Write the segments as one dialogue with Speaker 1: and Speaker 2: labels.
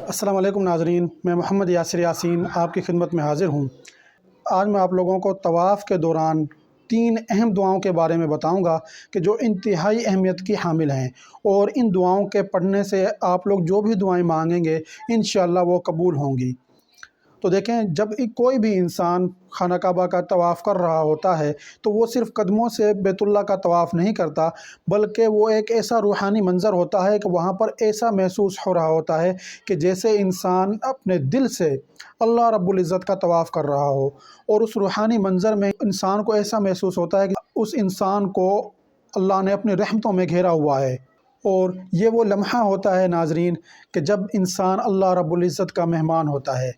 Speaker 1: अस्सलाम वालेकुम नाज़रीन, मैं मोहम्मद यासिर यासीन आपकी खिदमत में हाज़िर हूँ। आज मैं आप लोगों को तवाफ़ के दौरान 3 अहम दुआओं के बारे में बताऊंगा कि जो इंतहाई अहमियत की हामिल हैं, और इन दुआओं के पढ़ने से आप लोग जो भी दुआएं मांगेंगे इंशाअल्लाह वो कबूल होंगी। तो देखें, जब कोई भी इंसान खाना काबा का तवाफ़ कर रहा होता है तो वो सिर्फ़ कदमों से बैतुल्लाह का तवाफ़ नहीं करता, बल्कि वो एक ऐसा रूहानी मंज़र होता है कि वहाँ पर ऐसा महसूस हो रहा होता है कि जैसे इंसान अपने दिल से अल्लाह रब्बुल इज़्ज़त का तवाफ़ कर रहा हो। और उस रूहानी मंज़र में इंसान को ऐसा महसूस होता है कि उस इंसान को अल्लाह ने अपनी रहमतों में घेरा हुआ है। और ये वो लम्हा होता है नाज़रीन कि जब इंसान अल्लाह रब्बुल इज़्ज़त का मेहमान होता है,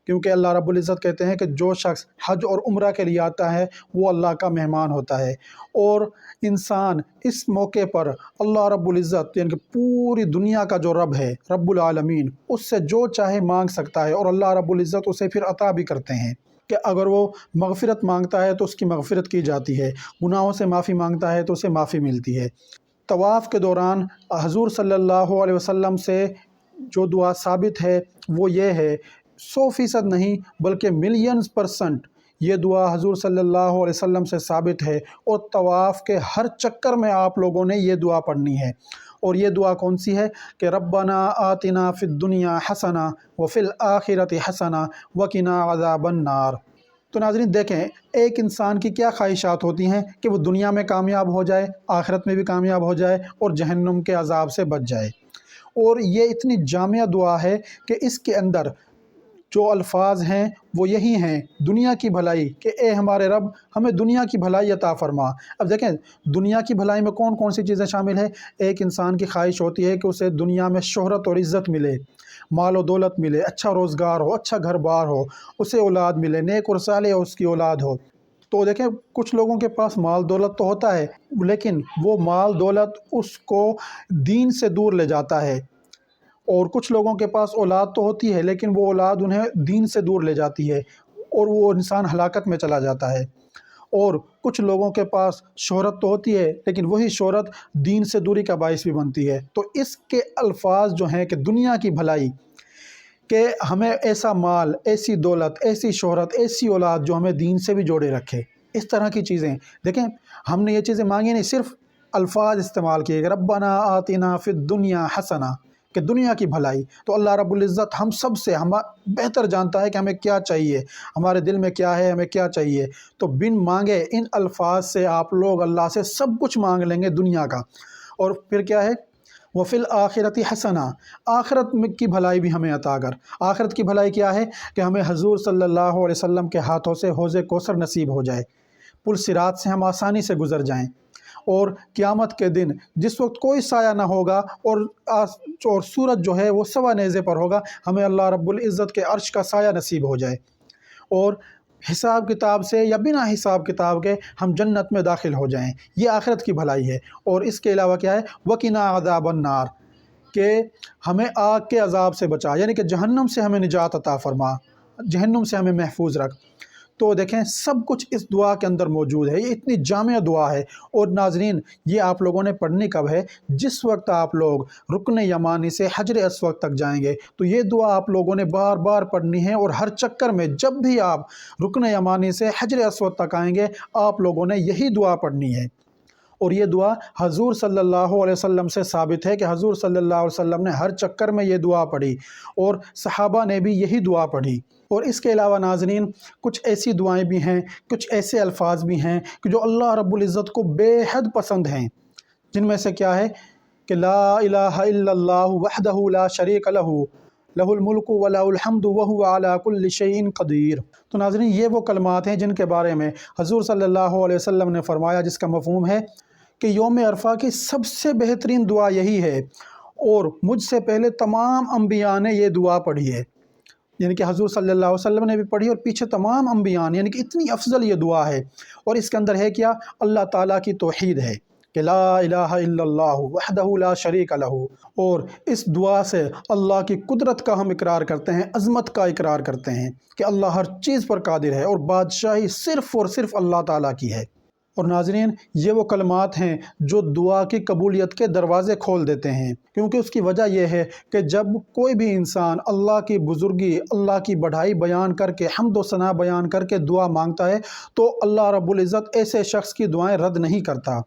Speaker 1: क्योंकि अल्लाह रब्बुल इज़्ज़त कहते हैं कि जो शख्स हज और उम्रा के लिए आता है वो अल्लाह का मेहमान होता है। और इंसान इस मौके पर अल्लाह रब्बुल इज़्ज़त यानी कि पूरी दुनिया का जो रब है, रब्बुल आलमीन, उससे जो चाहे मांग सकता है और अल्लाह रब्बुल इज़्ज़त उसे फिर अता भी करते हैं कि अगर वो मग़फ़िरत मांगता है तो उसकी मग़फ़िरत की जाती है, गुनाहों से माफ़ी मांगता है तो उसे माफ़ी मिलती है। तवाफ़ के दौरान हज़ूर सल्लल्लाहु अलैहि वसल्लम से जो दुआ साबित है वो ये है, 100% नहीं बल्कि मिलियंस% ये दुआ हज़ूर सल्लल्लाहु अलैहि वसल्लम से साबित है। और तवाफ़ के हर चक्कर में आप लोगों ने ये दुआ पढ़नी है। और ये दुआ कौन सी है कि रब्बना आतिना फ़िद दुनिया हसना व फ़िल आखिरति हसना वक़िना अज़ाबन नार। तो नाज़रीन देखें, एक इंसान की क्या ख्वाहिशात होती हैं कि वो दुनिया में कामयाब हो जाए, आखिरत में भी कामयाब हो जाए और जहन्नुम के अज़ाब से बच जाए। और ये इतनी जामिया दुआ है कि इसके अंदर जो अल्फाज हैं वो यही हैं, दुनिया की भलाई, कि ए हमारे रब हमें दुनिया की भलाई अता फरमा। अब देखें, दुनिया की भलाई में कौन कौन सी चीज़ें शामिल हैं। एक इंसान की ख्वाहिश होती है कि उसे दुनिया में शोहरत और इज़्ज़त मिले, माल और दौलत मिले, अच्छा रोज़गार हो, अच्छा घर बार हो, उसे औलाद मिले, नेक और सालेह उसकी औलाद हो। तो देखें, कुछ लोगों के पास माल दौलत तो होता है, लेकिन वो माल दौलत उसको दीन से दूर ले जाता है। और कुछ लोगों के पास औलाद तो होती है, लेकिन वो औलाद उन्हें दीन से दूर ले जाती है और वो इंसान हलाकत में चला जाता है। और कुछ लोगों के पास शोहरत तो होती है, लेकिन वही शोहरत दीन से दूरी का बाइस भी बनती है। तो इसके अल्फाज जो हैं कि दुनिया की भलाई, कि हमें ऐसा माल, ऐसी दौलत, ऐसी शोहरत, ऐसी औलाद जो हमें दीन से भी जोड़े रखे, इस तरह की चीज़ें। देखें, हमने ये चीज़ें मांगी नहीं, सिर्फ अल्फाज इस्तेमाल किए, रब्बना आतिना फ़िद दुनिया हसना, कि दुनिया की भलाई। तो अल्लाह रब्बुल इज़्ज़त हम सब से हम बेहतर जानता है कि हमें क्या चाहिए, हमारे दिल में क्या है, हमें क्या चाहिए। तो बिन मांगे इन अल्फाज से आप लोग अल्लाह से सब कुछ मांग लेंगे दुनिया का। और फिर क्या है, व फ़िल आखिरति हसना, आखिरत में की भलाई भी हमें अता कर। आखिरत की भलाई क्या है कि हमें हज़ूर सल्लल्लाहु अलैहि वसल्लम के हाथों से हौज़े कौसर नसीब हो जाए, पुल सिरात से हम आसानी से गुज़र जाएं। और क़यामत के दिन जिस वक्त कोई साया ना होगा और सूरज जो है वो सवा नेज़े पर होगा, हमें अल्लाह रब्बुल इज़्ज़त के अर्श का साया नसीब हो जाए। और हिसाब किताब से या बिना हिसाब किताब के हम जन्नत में दाखिल हो जाएं, ये आखिरत की भलाई है। और इसके अलावा क्या है, वक़िना अज़ाबन नार, कि हमें आग के अज़ाब से बचा, यानी कि जहन्नुम से हमें निजात अता फरमा, जहन्नुम से हमें महफूज रख। तो देखें, सब कुछ इस दुआ के अंदर मौजूद है। ये इतनी जामिया दुआ है। और नाज़रीन, ये आप लोगों ने पढ़नी कब है, जिस वक्त आप लोग रुकन यमानी से हजर अस्वद तक जाएंगे तो ये दुआ आप लोगों ने बार बार पढ़नी है। और हर चक्कर में जब भी आप रुकन यमानी से हजर अस्वद तक आएंगे आप लोगों ने यही दुआ पढ़नी है। और ये दुआ हज़ूर सल्लल्लाहु अलैहि वसल्लम से साबित है कि हज़ूर सल्लल्लाहु अलैहि वसल्लम ने हर चक्कर में ये दुआ पढ़ी और सहाबा ने भी यही दुआ पढ़ी। और इसके अलावा नाज़रीन, कुछ ऐसी दुआएं भी हैं, कुछ ऐसे अल्फाज भी हैं कि जो अल्लाह रब्बुल इज़्ज़त को बेहद पसंद हैं, जिनमें से क्या है कि ला इलाहा इल्लल्लाहु वहदहु ला शरीक लहू लहुल मुल्कु व लहुल हम्दु व हुवा अला कुल्लि शैइन क़दीर। तो नाज़रीन, ये वो कलमात हैं जिनके बारे में हज़ूर सल्लल्लाहु अलैहि वसल्लम ने फ़रमाया, जिसका मफ़हूम है कि यौम अरफ़ा की सबसे बेहतरीन दुआ यही है। और मुझसे पहले तमाम अम्बिया ने ये दुआ पढ़ी है, यानी कि हज़ूर सल्लल्लाहु अलैहि वसल्लम ने भी पढ़ी और पीछे तमाम अम्बिया ने, यानी कि इतनी अफजल ये दुआ है। और इसके अंदर है क्या, अल्लाह ताला की तौहीद है कि ला इलाहा इल्लल्लाहु वहदहु ला शरीक लहू। और इस दुआ से अल्लाह की कुदरत का हम इकरार करते हैं, अज़मत का इकरार करते हैं कि अल्लाह हर चीज़ पर कादिर है और बादशाही सिर्फ़ और सिर्फ़ अल्लाह ताला की है। اور ناظرین، یہ وہ کلمات ہیں جو دعا کی قبولیت کے دروازے کھول دیتے ہیں، کیونکہ اس کی وجہ یہ ہے کہ جب کوئی بھی انسان اللہ کی بزرگی، اللہ کی بڑائی بیان کر کے، حمد و ثنا بیان کر کے دعا مانگتا ہے تو اللہ رب العزت ایسے شخص کی دعائیں رد نہیں کرتا۔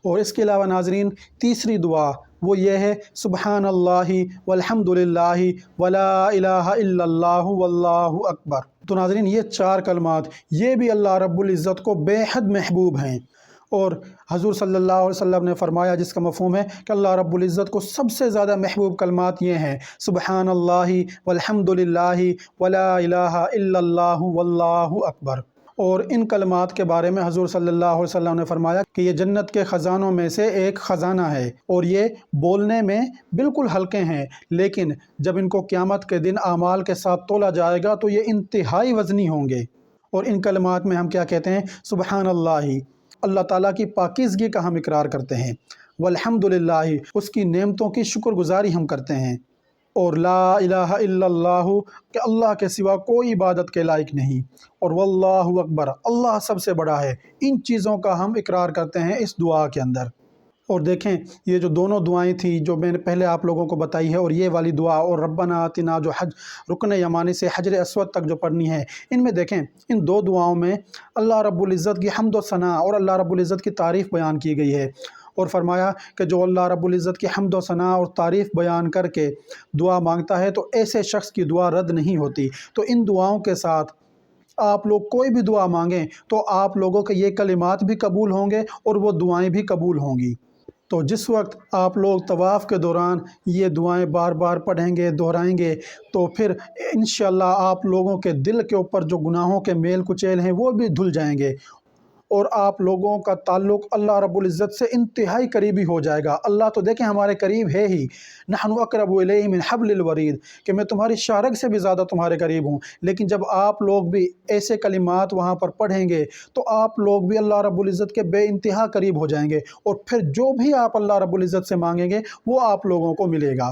Speaker 1: اور اس کے علاوہ ناظرین، تیسری دعا وہ یہ ہے سبحان اللہ والحمد للہ ولا الہ الا اللہ واللہ اکبر۔ تو ناظرین، یہ چار کلمات یہ بھی اللہ رب العزت کو بے حد محبوب ہیں، اور حضور صلی اللہ علیہ وسلم نے فرمایا، جس کا مفہوم ہے کہ اللہ رب العزت کو سب سے زیادہ محبوب کلمات یہ ہیں سبحان اللہ والحمد للہ ولا الہ الا اللہ واللہ اکبر۔ اور ان کلمات کے بارے میں حضور صلی اللہ علیہ وسلم نے فرمایا کہ یہ جنت کے خزانوں میں سے ایک خزانہ ہے، اور یہ بولنے میں بالکل ہلکے ہیں، لیکن جب ان کو قیامت کے دن اعمال کے ساتھ تولا جائے گا تو یہ انتہائی وزنی ہوں گے۔ اور ان کلمات میں ہم کیا کہتے ہیں؟ سبحان اللہ، اللہ تعالیٰ کی پاکیزگی کا ہم اقرار کرتے ہیں، والحمد للہ، اس کی نعمتوں کی شکر گزاری ہم کرتے ہیں، اور لا الہ الا اللہ، کہ اللہ کے سوا کوئی عبادت کے لائق نہیں، اور واللہ اکبر، اللہ سب سے بڑا ہے۔ ان چیزوں کا ہم اقرار کرتے ہیں اس دعا کے اندر۔ اور دیکھیں، یہ جو دونوں دعائیں تھیں جو میں نے پہلے آپ لوگوں کو بتائی ہے، اور یہ والی دعا اور ربنا آتنا جو رکن یمانی سے حجر اسود تک جو پڑھنی ہے، ان میں دیکھیں، ان دو دعاؤں میں اللہ رب العزت کی حمد و ثنا اور اللہ رب العزت کی تعریف بیان کی گئی ہے، اور فرمایا کہ جو اللہ رب العزت کی حمد و ثنا اور تعریف بیان کر کے دعا مانگتا ہے تو ایسے شخص کی دعا رد نہیں ہوتی۔ تو ان دعاؤں کے ساتھ آپ لوگ کوئی بھی دعا مانگیں تو آپ لوگوں کے یہ کلمات بھی قبول ہوں گے اور وہ دعائیں بھی قبول ہوں گی۔ تو جس وقت آپ لوگ طواف کے دوران یہ دعائیں بار بار پڑھیں گے، دہرائیں گے، تو پھر انشاءاللہ آپ لوگوں کے دل کے اوپر جو گناہوں کے میل کچیل ہیں وہ بھی دھل جائیں گے، اور آپ لوگوں کا تعلق اللہ رب العزت سے انتہائی قریبی ہو جائے گا۔ اللہ تو دیکھیں ہمارے قریب ہے ہی، نحن اقرب الیہ من حبل الورید، کہ میں تمہاری شارک سے بھی زیادہ تمہارے قریب ہوں۔ لیکن جب آپ لوگ بھی ایسے کلمات وہاں پر پڑھیں گے تو آپ لوگ بھی اللہ رب العزت کے بے انتہا قریب ہو جائیں گے، اور پھر جو بھی آپ اللہ رب العزت سے مانگیں گے وہ آپ لوگوں کو ملے گا۔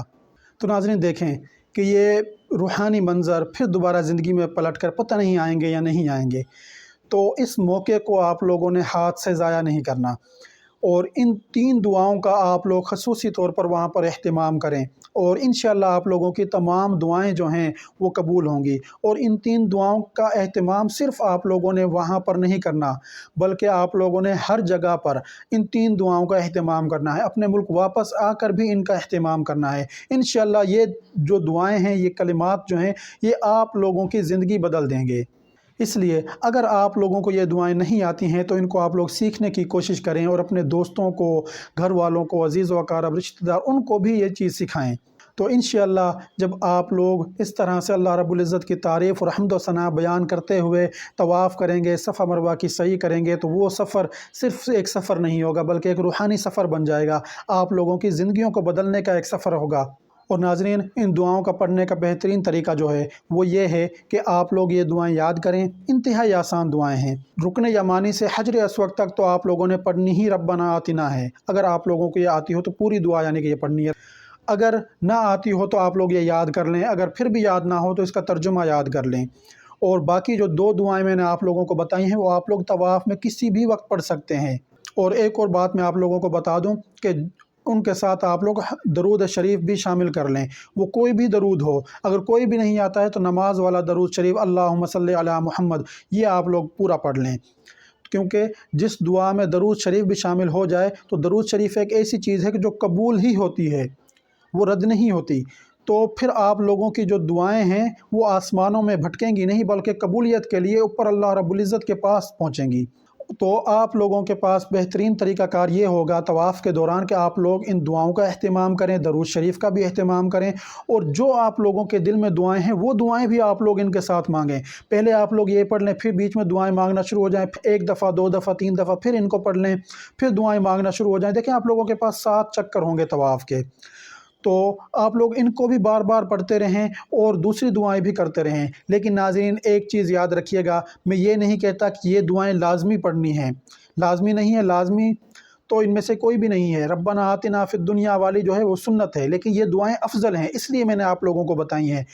Speaker 1: تو ناظرین، دیکھیں کہ یہ روحانی منظر پھر دوبارہ زندگی میں پلٹ کر پتہ نہیں آئیں گے یا نہیں آئیں گے، تو اس موقع کو آپ لوگوں نے ہاتھ سے ضائع نہیں کرنا، اور ان تین دعاؤں کا آپ لوگ خصوصی طور پر وہاں پر اہتمام کریں، اور انشاءاللہ آپ لوگوں کی تمام دعائیں جو ہیں وہ قبول ہوں گی۔ اور ان تین دعاؤں کا اہتمام صرف آپ لوگوں نے وہاں پر نہیں کرنا، بلکہ آپ لوگوں نے ہر جگہ پر ان تین دعاؤں کا اہتمام کرنا ہے، اپنے ملک واپس آ کر بھی ان کا اہتمام کرنا ہے۔ انشاءاللہ یہ جو دعائیں ہیں، یہ کلمات جو ہیں، یہ آپ لوگوں کی زندگی بدل دیں گے۔ اس لیے اگر آپ لوگوں کو یہ دعائیں نہیں آتی ہیں تو ان کو آپ لوگ سیکھنے کی کوشش کریں، اور اپنے دوستوں کو، گھر والوں کو، عزیز و اقارب، رشتہ دار، ان کو بھی یہ چیز سکھائیں۔ تو انشاءاللہ جب آپ لوگ اس طرح سے اللہ رب العزت کی تعریف اور حمد و ثنا بیان کرتے ہوئے طواف کریں گے، صفا مروہ کی سعی کریں گے، تو وہ سفر صرف ایک سفر نہیں ہوگا بلکہ ایک روحانی سفر بن جائے گا، آپ لوگوں کی زندگیوں کو بدلنے کا ایک سفر ہوگا۔ اور ناظرین، ان دعاؤں کا پڑھنے کا بہترین طریقہ جو ہے وہ یہ ہے کہ آپ لوگ یہ دعائیں یاد کریں، انتہائی آسان دعائیں ہیں۔ رکن یمانی سے حجر اسود تک تو آپ لوگوں نے پڑھنی ہی ربنا آتنا ہے، اگر آپ لوگوں کو یہ آتی ہو تو پوری دعا یعنی کہ یہ پڑھنی ہے۔ اگر نہ آتی ہو تو آپ لوگ یہ یاد کر لیں، اگر پھر بھی یاد نہ ہو تو اس کا ترجمہ یاد کر لیں۔ اور باقی جو دو دعائیں میں نے آپ لوگوں کو بتائی ہیں وہ آپ لوگ طواف میں کسی بھی وقت پڑھ سکتے ہیں۔ اور ایک اور بات میں آپ لوگوں کو بتا دوں کہ ان کے ساتھ آپ لوگ درود شریف بھی شامل کر لیں، وہ کوئی بھی درود ہو، اگر کوئی بھی نہیں آتا ہے تو نماز والا درود شریف اللہم صلی علی محمد، یہ آپ لوگ پورا پڑھ لیں، کیونکہ جس دعا میں درود شریف بھی شامل ہو جائے تو درود شریف ایک ایسی چیز ہے کہ جو قبول ہی ہوتی ہے، وہ رد نہیں ہوتی۔ تو پھر آپ لوگوں کی جو دعائیں ہیں وہ آسمانوں میں بھٹکیں گی نہیں، بلکہ قبولیت کے لیے اوپر اللہ رب العزت کے پاس پہنچیں گی۔ تو آپ لوگوں کے پاس بہترین طریقہ کار یہ ہوگا طواف کے دوران کہ آپ لوگ ان دعاؤں کا اہتمام کریں، درود شریف کا بھی اہتمام کریں، اور جو آپ لوگوں کے دل میں دعائیں ہیں وہ دعائیں بھی آپ لوگ ان کے ساتھ مانگیں۔ پہلے آپ لوگ یہ پڑھ لیں، پھر بیچ میں دعائیں مانگنا شروع ہو جائیں، ایک دفعہ، دو دفعہ، تین دفعہ، پھر ان کو پڑھ لیں، پھر دعائیں مانگنا شروع ہو جائیں۔ دیکھیں آپ لوگوں کے پاس 7 چکر ہوں گے طواف کے، تو آپ لوگ ان کو بھی بار بار پڑھتے رہیں اور دوسری دعائیں بھی کرتے رہیں۔ لیکن ناظرین، ایک چیز یاد رکھیے گا، میں یہ نہیں کہتا کہ یہ دعائیں لازمی پڑھنی ہیں، لازمی نہیں ہے۔ لازمی तो इनमें से कोई भी नहीं है। रब्बना आतिना फिद दुनिया वाली जो है वो सुन्नत है, लेकिन ये दुआएं अफजल हैं, इसलिए मैंने आप लोगों को बताई हैं।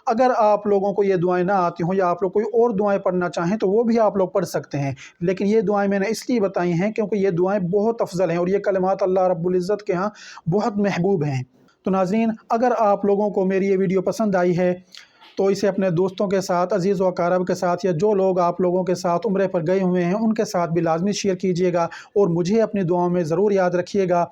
Speaker 1: अगर आप लोगों को ये दुआएं ना आती हों या आप लोग कोई और दुआएं पढ़ना चाहें तो वो भी आप लोग पढ़ सकते हैं, लेकिन ये दुआएं मैंने इसलिए बताई हैं क्योंकि ये दुआएं बहुत अफजल हैं और ये कलिमात अल्लाह रब्बुल इज़्ज़त के यहाँ बहुत महबूब हैं। तो नाज़रीन, अगर आप लोगों को मेरी ये वीडियो पसंद आई है तो इसे अपने दोस्तों के साथ, अजीज़ व अक़ारब के साथ, या जो लोग आप लोगों के साथ उम्रे पर गए हुए हैं उनके साथ भी लाजमी शेयर कीजिएगा और मुझे अपनी दुआओं में ज़रूर याद रखिएगा।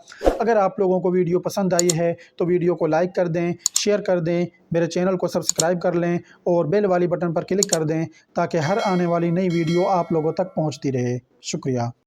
Speaker 1: अगर आप लोगों को वीडियो पसंद आई है तो वीडियो को लाइक कर दें, शेयर कर दें, मेरे चैनल को सब्सक्राइब कर लें और बेल वाली बटन पर क्लिक कर दें ताकि हर आने वाली नई वीडियो आप लोगों तक पहुँचती रहे। शुक्रिया।